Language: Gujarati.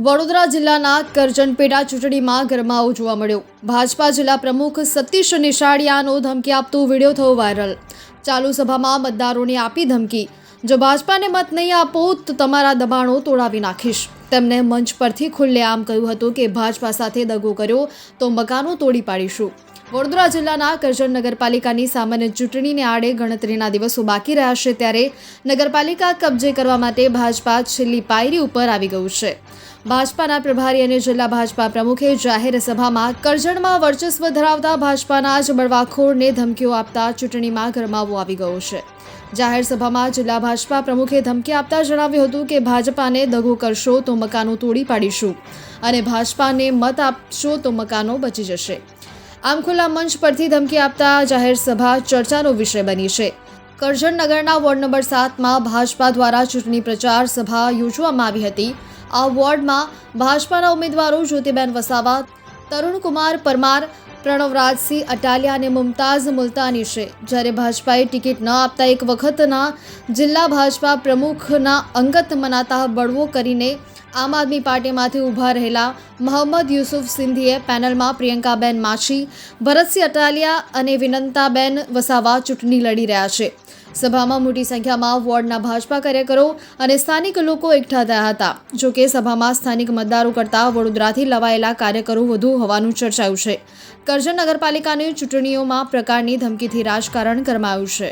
વડોદરા જિલ્લાના કરજણ પેટા ચૂંટણીમાં ગરમાવો જોવા મળ્યો। ભાજપા જિલ્લા પ્રમુખ સતીશ નિશાળિયાનો ધમકી આપતો વિડીયો થયો વાયરલ। ચાલુ સભામાં મતદારોને આપી ધમકી, જો ભાજપાને મત નહીં આપો તો તમારા દબાણો તોડાવી નાખીશ। તેમણે મંચ પરથી ખુલ્લેઆમ કહ્યું હતું કે ભાજપા સાથે દગો કર્યો તો મકાનો તોડી પાડીશું। વડોદરા જિલ્લાના કરજણ નગરપાલિકાની સામાન્ય ચૂંટણીને આડે ગણતરીના દિવસો બાકી રહ્યા છે, ત્યારે નગરપાલિકા કબજે કરવા માટે ભાજપા છેલ્લી પાયરી ઉપર આવી ગયું છે। ભાજપાના પ્રભારી અને જિલ્લા ભાજપા પ્રમુખે જાહેર સભામાં કરજણમાં વર્ચસ્વ ધરાવતા ભાજપાના જ બળવાખોરને ધમકીઓ આપતા ચૂંટણીમાં ગરમાવો આવી ગયો છે। જાહેર સભામાં જિલ્લા ભાજપા પ્રમુખે ધમકી આપતા જણાવ્યું હતું કે ભાજપાને દગો કરશો તો મકાનો તોડી પાડીશું અને ભાજપાને મત આપશો તો મકાનો બચી જશે। આમ ખુલ્લા મંચ પરથી ધમકી આપતા જાહેર સભા ચર્ચાનો વિષય બની છે। કરજણ નગરના વોર્ડ નંબર 7માં ભાજપા દ્વારા ચૂંટણી પ્રચાર સભા યોજવામાં આવી હતી। આ વોર્ડમાં ભાજપાના ઉમેદવારો જ્યોતિબેન વસાવા, તરુણકુમાર પરમાર, પ્રણવરાજસિંહ અટાલિયા અને મુમતાઝ મુલતાની છે। જ્યારે ભાજપાએ ટિકિટ ન આપતા એક વખતના જિલ્લા ભાજપા પ્રમુખના અંગત મનાતા બળવો કરીને આમ આદમી પાર્ટીમાંથી ઊભા રહેલા મોહમ્મદ યુસુફ સિંધીએ પેનલમાં પ્રિયંકાબેન માછી, ભરતસિંહ અટાલિયા અને વિનંતાબેન વસાવા ચૂંટણી લડી રહ્યા છે। સભામાં મોટી સંખ્યામાં વોર્ડના ભાજપા કાર્યકરો અને સ્થાનિક લોકો એકઠા થયા હતા। જોકે સભામાં સ્થાનિક મતદારો કરતાં વડોદરાથી લવાયેલા કાર્યકરો વધુ હોવાનું ચર્ચાયું છે। કરજણ નગરપાલિકાની ચૂંટણીઓમાં પ્રકારની ધમકીથી રાજકારણ ગરમાયું છે।